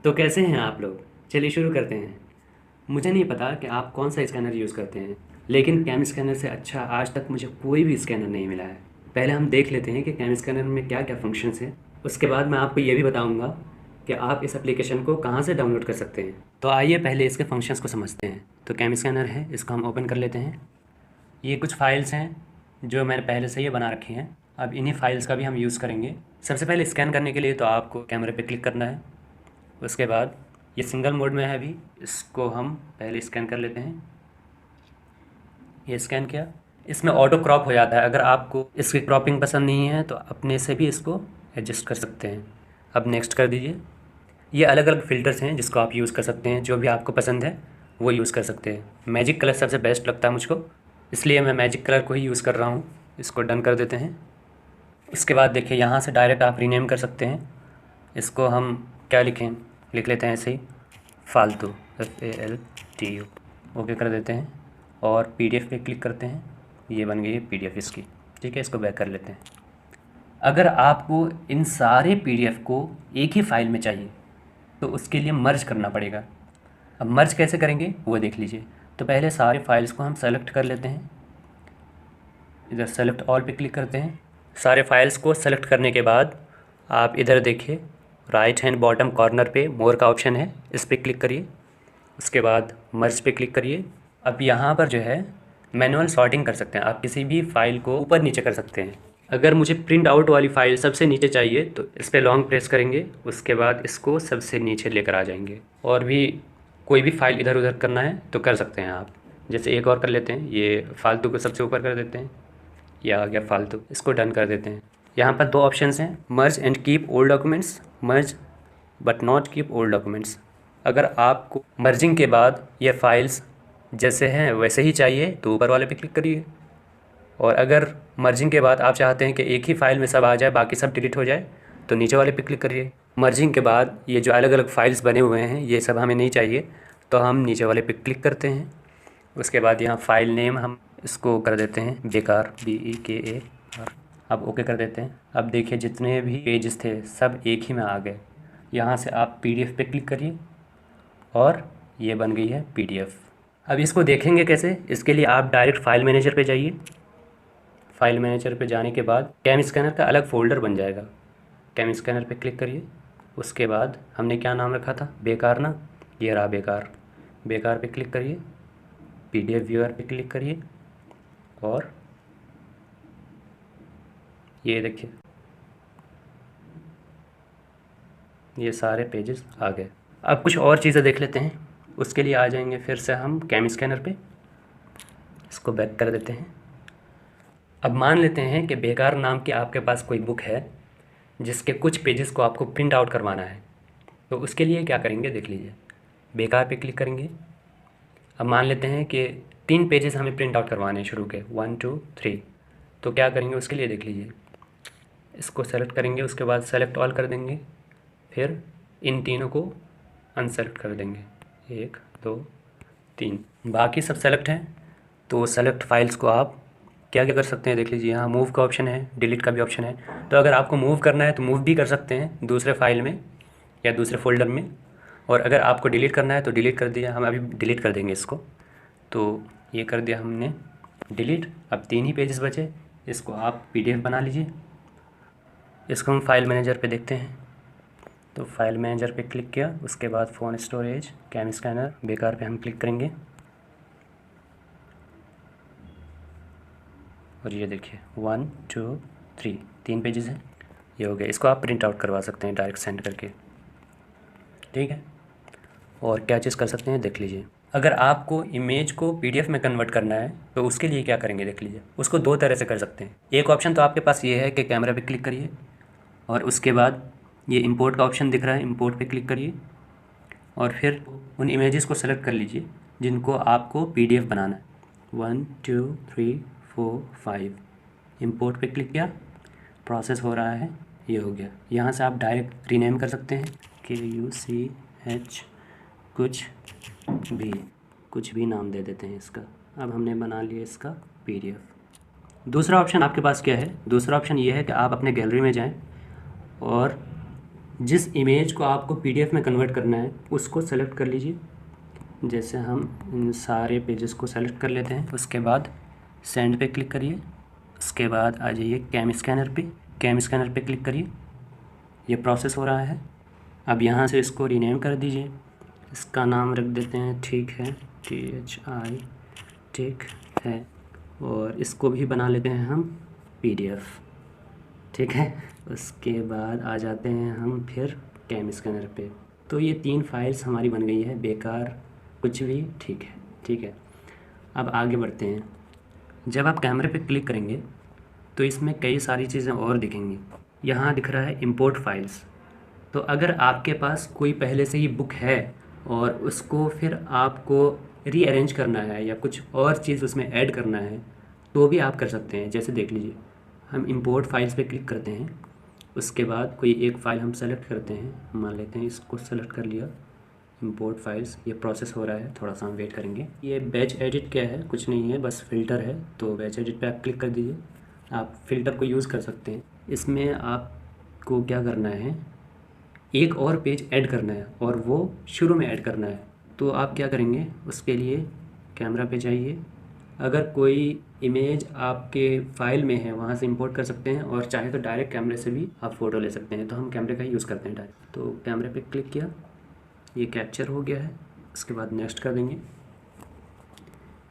तो कैसे हैं आप लोग? चलिए शुरू करते हैं। मुझे नहीं पता कि आप कौन सा स्कैनर यूज़ करते हैं, लेकिन कैम स्कैनर से अच्छा आज तक मुझे कोई भी स्कैनर नहीं मिला है। पहले हम देख लेते हैं कि कैम स्कैनर में क्या क्या फंक्शंस हैं। उसके बाद मैं आपको ये भी बताऊंगा कि आप इस एप्लीकेशन को कहाँ से डाउनलोड कर सकते हैं। तो आइए पहले इसके फंक्शंस को समझते हैं। तो कैम स्कैनर है, इसको हम ओपन कर लेते हैं। ये कुछ फाइल्स हैं जो मैंने पहले से ही बना रखी हैं। अब इन्हीं फाइल्स का भी हम यूज़ करेंगे। सबसे पहले स्कैन करने के लिए तो आपको कैमरे पे क्लिक करना है। उसके बाद ये सिंगल मोड में है अभी, इसको हम पहले स्कैन कर लेते हैं। ये स्कैन किया। इसमें ऑटो क्रॉप हो जाता है, अगर आपको इसकी क्रॉपिंग पसंद नहीं है तो अपने से भी इसको एडजस्ट कर सकते हैं। अब नेक्स्ट कर दीजिए। ये अलग अलग फ़िल्टर्स हैं जिसको आप यूज़ कर सकते हैं, जो भी आपको पसंद है वो यूज़ कर सकते हैं। मैजिक कलर सबसे बेस्ट लगता है मुझको, इसलिए मैं मैजिक कलर को ही यूज़ कर रहा हूँ। इसको डन कर देते हैं। उसके बाद देखिए यहाँ से डायरेक्ट आप रीनेम कर सकते हैं। इसको हम क्या लिखें, लिख लेते हैं ऐसे ही, फालतू, FALTU। ओके कर देते हैं और PDF पे क्लिक करते हैं। ये बन गई है PDF इसकी। ठीक है, इसको बैक कर लेते हैं। अगर आपको इन सारे PDF को एक ही फाइल में चाहिए तो उसके लिए मर्ज करना पड़ेगा। अब मर्ज कैसे करेंगे वो देख लीजिए। तो पहले सारे फाइल्स को हम सेलेक्ट कर लेते हैं। इधर सेलेक्ट ऑल पे क्लिक करते हैं। सारे फाइल्स को सेलेक्ट करने के बाद आप इधर देखिए, राइट हैंड बॉटम कॉर्नर पे मोर का ऑप्शन है, इस पर क्लिक करिए। उसके बाद मर्ज पे क्लिक करिए। अब यहाँ पर जो है मैनुअल सॉर्टिंग कर सकते हैं, आप किसी भी फाइल को ऊपर नीचे कर सकते हैं। अगर मुझे प्रिंट आउट वाली फ़ाइल सबसे नीचे चाहिए तो इस पर लॉन्ग प्रेस करेंगे, उसके बाद इसको सबसे नीचे लेकर आ जाएंगे। और भी कोई भी फाइल इधर उधर करना है तो कर सकते हैं आप। जैसे एक और कर लेते हैं, ये फालतू को सबसे ऊपर कर देते हैं। ये आ गया फालतू, इसको डन कर देते हैं। यहाँ पर दो ऑप्शंस हैं, मर्ज and keep old documents, merge but not keep old documents. अगर आपको मर्जिंग के बाद ये फाइल्स जैसे हैं वैसे ही चाहिए तो ऊपर वाले पे क्लिक करिए। और अगर मर्जिंग के बाद आप चाहते हैं कि एक ही फाइल में सब आ जाए, बाकी सब डिलीट हो जाए, तो नीचे वाले पे क्लिक करिए। मर्जिंग के बाद ये जो अलग अलग फाइल्स बने हुए हैं ये सब हमें नहीं चाहिए, तो हम नीचे वाले पे क्लिक करते हैं। उसके बाद यहाँ फाइल नेम हम इसको कर देते हैं बेकार, BEKAR। अब ओके कर देते हैं। अब देखिए जितने भी पेजेस थे सब एक ही में आ गए। यहाँ से आप PDF पे क्लिक करिए और ये बन गई है PDF। अब इसको देखेंगे कैसे, इसके लिए आप डायरेक्ट फाइल मैनेजर पे जाइए। फाइल मैनेजर पे जाने के बाद कैम स्कैनर का अलग फ़ोल्डर बन जाएगा। कैम स्कैनर पे क्लिक करिए। उसके बाद हमने क्या नाम रखा था, बेकार ना, ये रहा बेकार। बेकार पे क्लिक करिए, PDF व्यूअर पे क्लिक करिए और ये देखिए ये सारे पेजेस आ गए। अब कुछ और चीज़ें देख लेते हैं। उसके लिए आ जाएंगे फिर से हम कैम स्कैनर पे, इसको बैक कर देते हैं। अब मान लेते हैं कि बेकार नाम की आपके पास कोई बुक है जिसके कुछ पेजेस को आपको प्रिंट आउट करवाना है, तो उसके लिए क्या करेंगे देख लीजिए। बेकार पे क्लिक करेंगे। अब मान लेते हैं कि 3 पेजेस हमें प्रिंट आउट करवाने हैं शुरू के, 1 2 3। तो क्या करेंगे उसके लिए देख लीजिए। इसको सेलेक्ट करेंगे, उसके बाद सेलेक्ट ऑल कर देंगे, फिर इन तीनों को अनसेलेक्ट कर देंगे, 1 2 3। बाकी सब सेलेक्ट हैं। तो सेलेक्ट फाइल्स को आप क्या क्या कर सकते हैं देख लीजिए। यहाँ मूव का ऑप्शन है, डिलीट का भी ऑप्शन है। तो अगर आपको मूव करना है तो मूव भी कर सकते हैं दूसरे फाइल में या दूसरे फोल्डर में, और अगर आपको डिलीट करना है तो डिलीट कर दिया। हम अभी डिलीट कर देंगे इसको। तो ये कर दिया हमने डिलीट। अब 3 ही पेजेस बचे, इसको आप PDF बना लीजिए। इसको हम फाइल मैनेजर पे देखते हैं। तो फाइल मैनेजर पे क्लिक किया, उसके बाद फ़ोन स्टोरेज, कैम स्कैनर, बेकार पे हम क्लिक करेंगे और ये देखिए 1 2 3 3 पेजेस हैं, ये हो गया। इसको आप प्रिंट आउट करवा सकते हैं डायरेक्ट सेंड करके, ठीक है। और क्या चीज़ कर सकते हैं देख लीजिए। अगर आपको इमेज को PDF में कन्वर्ट करना है तो उसके लिए क्या करेंगे देख लीजिए। उसको 2 तरह से कर सकते हैं। एक ऑप्शन तो आपके पास ये है कि कैमरा पे क्लिक करिए और उसके बाद ये इंपोर्ट का ऑप्शन दिख रहा है, इंपोर्ट पे क्लिक करिए और फिर उन इमेजेस को सेलेक्ट कर लीजिए जिनको आपको PDF बनाना है। 1 2 3 4 5। इंपोर्ट पे क्लिक किया, प्रोसेस हो रहा है, ये हो गया। यहाँ से आप डायरेक्ट रीनेम कर सकते हैं, KUCH कुछ भी नाम दे देते हैं इसका। अब हमने बना लिया इसका PDF। दूसरा ऑप्शन आपके पास क्या है, दूसरा ऑप्शन ये है कि आप अपने गैलरी में जाएं और जिस इमेज को आपको पीडीएफ में कन्वर्ट करना है उसको सेलेक्ट कर लीजिए। जैसे हम इन सारे पेजेस को सेलेक्ट कर लेते हैं, उसके बाद सेंड पे क्लिक करिए। उसके बाद आ जाइए कैम स्कैनर पे, कैम स्कैनर पे क्लिक करिए। ये प्रोसेस हो रहा है। अब यहाँ से इसको रीनेम कर दीजिए, इसका नाम रख देते हैं ठीक है, THI ठीक है, और इसको भी बना लेते हैं हम PDF, ठीक है। उसके बाद आ जाते हैं हम फिर कैम स्कैनर पे। तो ये 3 फाइल्स हमारी बन गई है, बेकार कुछ भी, ठीक है, ठीक है। अब आगे बढ़ते हैं। जब आप कैमरे पे क्लिक करेंगे तो इसमें कई सारी चीज़ें और दिखेंगी। यहाँ दिख रहा है इंपोर्ट फाइल्स। तो अगर आपके पास कोई पहले से ही बुक है और उसको फिर आपको रीअरेंज करना है या कुछ और चीज़ उसमें ऐड करना है तो भी आप कर सकते हैं। जैसे देख लीजिए, हम इंपोर्ट फाइल्स पे क्लिक करते हैं, उसके बाद कोई एक फ़ाइल हम सेलेक्ट करते हैं, मान लेते हैं इसको सेलेक्ट कर लिया, इंपोर्ट फाइल्स। ये प्रोसेस हो रहा है, थोड़ा सा हम वेट करेंगे। ये बैच एडिट क्या है, कुछ नहीं है, बस फ़िल्टर है। तो बैच एडिट पे आप क्लिक कर दीजिए, आप फ़िल्टर को यूज़ कर सकते हैं। इसमें आपको क्या करना है, एक और पेज ऐड करना है और वो शुरू में ऐड करना है। तो आप क्या करेंगे, उसके लिए कैमरा पे जाइए। अगर कोई इमेज आपके फ़ाइल में है वहाँ से इंपोर्ट कर सकते हैं, और चाहे तो डायरेक्ट कैमरे से भी आप फ़ोटो ले सकते हैं। तो हम कैमरे का यूज़ करते हैं डायरेक्ट। तो कैमरे पे क्लिक किया, ये कैप्चर हो गया है। उसके बाद नेक्स्ट कर देंगे,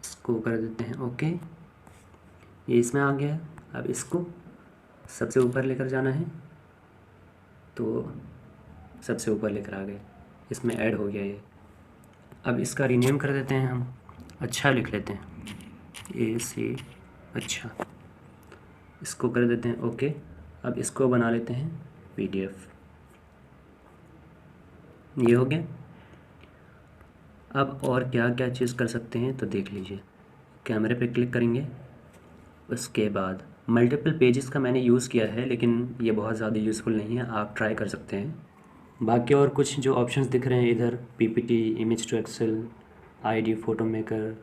इसको कर देते हैं ओके, ये इसमें आ गया है। अब इसको सबसे ऊपर लेकर जाना है, तो सबसे ऊपर लेकर आ गए, इसमें ऐड हो गया ये। अब इसका रीनेम कर देते हैं हम, अच्छा लिख लेते हैं, AC अच्छा, इसको कर देते हैं ओके। अब इसको बना लेते हैं PDF, ये हो गया। अब और क्या क्या चीज़ कर सकते हैं तो देख लीजिए। कैमरे पे क्लिक करेंगे, उसके बाद मल्टीपल पेजेस का मैंने यूज़ किया है, लेकिन ये बहुत ज़्यादा यूज़फुल नहीं है, आप ट्राई कर सकते हैं। बाकी और कुछ जो ऑप्शंस दिख रहे हैं इधर, PPT, image to Excel, ID photo maker,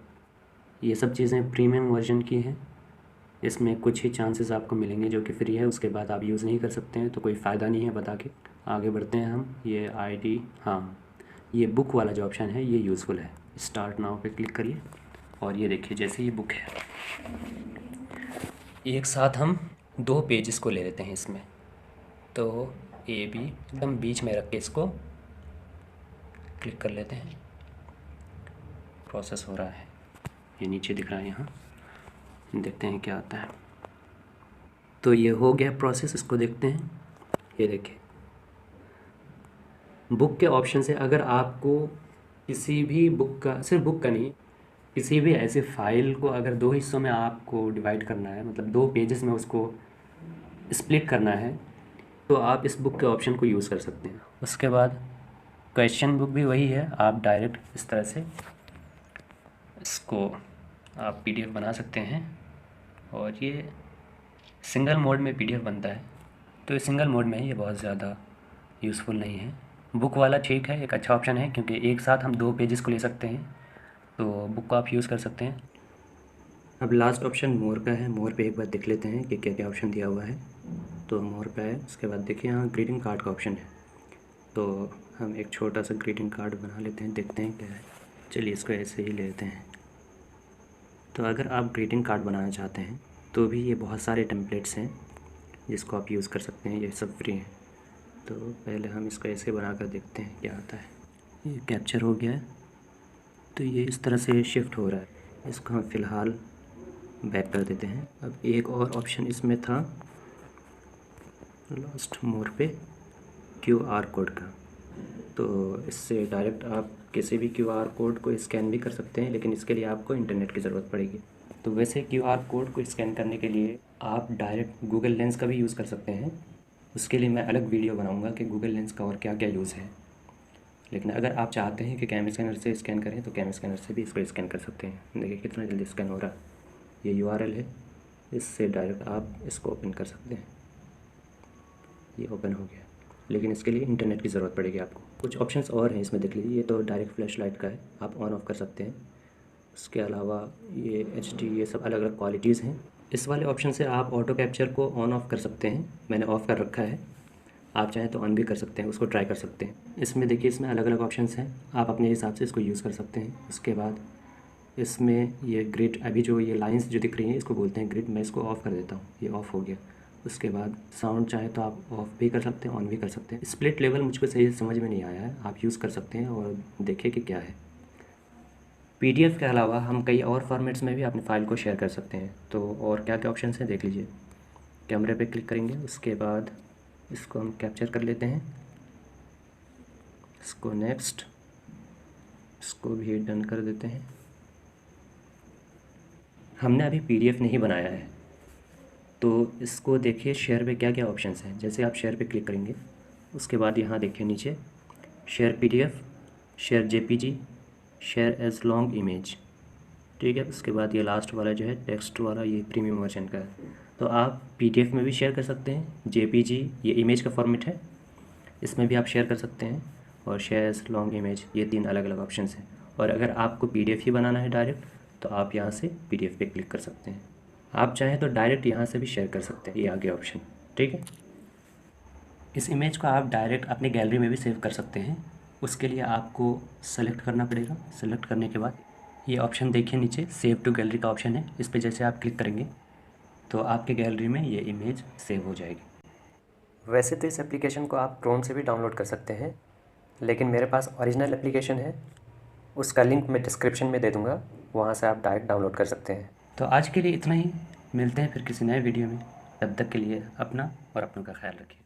ये सब चीज़ें प्रीमियम वर्जन की हैं। इसमें कुछ ही चांसेस आपको मिलेंगे जो कि फ्री है, उसके बाद आप यूज़ नहीं कर सकते हैं, तो कोई फ़ायदा नहीं है बता के। आगे बढ़ते हैं हम। ये ID, हाँ, ये बुक वाला जो ऑप्शन है ये यूज़फुल है। स्टार्ट नाउ पे क्लिक करिए और ये देखिए जैसे ये बुक है, एक साथ हम 2 पेजेस को ले लेते हैं इसमें। तो AB एकदम बीच में रख के इसको क्लिक कर लेते हैं, प्रोसेस हो रहा है, ये नीचे दिख रहा है यहाँ, देखते हैं क्या आता है। तो ये हो गया प्रोसेस, इसको देखते हैं। ये देखिए बुक के ऑप्शन से अगर आपको किसी भी बुक का, सिर्फ बुक का नहीं, किसी भी ऐसे फाइल को अगर 2 हिस्सों में आपको डिवाइड करना है, मतलब 2 पेजेस में उसको स्प्लिट करना है, तो आप इस बुक के ऑप्शन को यूज़ कर सकते हैं। उसके बाद क्वेश्चन बुक भी वही है, आप डायरेक्ट इस तरह से इसको आप PDF बना सकते हैं, और ये सिंगल मोड में PDF बनता है। तो ये सिंगल मोड में है, ये बहुत ज़्यादा यूज़फुल नहीं है। बुक वाला ठीक है, एक अच्छा ऑप्शन है, क्योंकि एक साथ हम 2 पेजेस को ले सकते हैं, तो बुक को आप यूज़ कर सकते हैं। अब लास्ट ऑप्शन मोर का है, मोर पे एक बार देख लेते हैं कि क्या क्या ऑप्शन दिया हुआ है। तो मोर पे है, उसके बाद देखिए यहाँ ग्रीटिंग कार्ड का ऑप्शन है, तो हम एक छोटा सा ग्रीटिंग कार्ड बना लेते हैं, देखते हैं क्या है। चलिए इसको ऐसे ही ले लेते हैं। तो अगर आप ग्रीटिंग कार्ड बनाना चाहते हैं तो भी ये बहुत सारे टेम्पलेट्स हैं जिसको आप यूज़ कर सकते हैं, ये सब फ्री हैं। तो पहले हम इसको ऐसे बना कर देखते हैं क्या आता है। ये कैप्चर हो गया है, तो ये इस तरह से शिफ्ट हो रहा है। इसको हम फ़िलहाल बैक कर देते हैं। अब एक और ऑप्शन इसमें था लास्ट मोर पे, QR कोड का। तो इससे डायरेक्ट आप किसी भी QR कोड को स्कैन भी कर सकते हैं, लेकिन इसके लिए आपको इंटरनेट की ज़रूरत पड़ेगी। तो वैसे QR कोड को स्कैन करने के लिए आप डायरेक्ट गूगल लेंस का भी यूज़ कर सकते हैं। उसके लिए मैं अलग वीडियो बनाऊंगा कि गूगल लेंस का और क्या क्या यूज़ है। लेकिन अगर आप चाहते हैं कि कैम स्कैनर से स्कैन करें तो कैम स्कैनर से भी इसको स्कैन कर सकते हैं। देखिए कितना जल्दी स्कैन हो रहा है। ये URL है, इससे डायरेक्ट आप इसको ओपन कर सकते हैं। ये ओपन हो गया, लेकिन इसके लिए इंटरनेट की ज़रूरत पड़ेगी आपको। कुछ ऑप्शंस और हैं इसमें, देख लीजिए। ये तो डायरेक्ट फ्लैश लाइट का है, आप ऑन ऑफ़ कर सकते हैं। उसके अलावा ये HD, ये सब अलग अलग क्वालिटीज़ हैं। इस वाले ऑप्शन से आप ऑटो कैप्चर को ऑन ऑफ़ कर सकते हैं, मैंने ऑफ़ कर रखा है। आप चाहें तो ऑन भी कर सकते हैं, उसको ट्राई कर सकते हैं। इसमें देखिए, इसमें अलग अलग ऑप्शंस हैं, आप अपने हिसाब से इसको यूज़ कर सकते हैं। उसके बाद इसमें ये ग्रिड, अभी जो ये लाइंस जो दिख रही हैं इसको बोलते हैं ग्रिड। मैं इसको ऑफ़ कर देता हूँ, ये ऑफ़ हो गया। उसके बाद साउंड चाहे तो आप ऑफ़ भी कर सकते हैं, ऑन भी कर सकते हैं। स्प्लिट लेवल मुझको सही से समझ में नहीं आया है, आप यूज़ कर सकते हैं और देखिए कि क्या है। पीडीएफ के अलावा हम कई और फॉर्मेट्स में भी अपनी फ़ाइल को शेयर कर सकते हैं। तो और क्या क्या ऑप्शन हैं देख लीजिए। कैमरे पे क्लिक करेंगे, उसके बाद इसको हम कैप्चर कर लेते हैं, इसको नेक्स्ट, इसको भी डन कर देते हैं। हमने अभी पीडीएफ नहीं बनाया है, तो इसको देखिए शेयर पे क्या क्या ऑप्शंस हैं। जैसे आप शेयर पे क्लिक करेंगे, उसके बाद यहाँ देखिए नीचे share PDF, share JPG, share as long image, ठीक है। उसके बाद ये लास्ट वाला जो है टेक्स्ट वाला, ये प्रीमियम वर्जन का है। तो आप पीडीएफ में भी शेयर कर सकते हैं, जेपीजी ये इमेज का फॉर्मेट है, इसमें भी आप शेयर कर सकते हैं, और शेयर एज लॉन्ग इमेज, ये 3 अलग अलग ऑप्शंस हैं। और अगर आपको पीडीएफ ही बनाना है डायरेक्ट, तो आप यहाँ से पीडीएफ पे क्लिक कर सकते हैं। आप चाहें तो डायरेक्ट यहाँ से भी शेयर कर सकते हैं, ये आगे ऑप्शन, ठीक है। इस इमेज को आप डायरेक्ट अपनी गैलरी में भी सेव कर सकते हैं। उसके लिए आपको सेलेक्ट करना पड़ेगा। सेलेक्ट करने के बाद ये ऑप्शन देखिए नीचे सेव टू गैलरी का ऑप्शन है, इस पर जैसे आप क्लिक करेंगे तो आपके गैलरी में ये इमेज सेव हो जाएगी। वैसे तो इस एप्लीकेशन को आप क्रोम से भी डाउनलोड कर सकते हैं, लेकिन मेरे पास ओरिजिनल एप्लीकेशन है, उसका लिंक मैं डिस्क्रिप्शन में दे दूँगा, वहाँ से आप डायरेक्ट डाउनलोड कर सकते हैं। तो आज के लिए इतना ही, मिलते हैं फिर किसी नए वीडियो में। तब तक के लिए अपना और अपनों का ख्याल रखिए।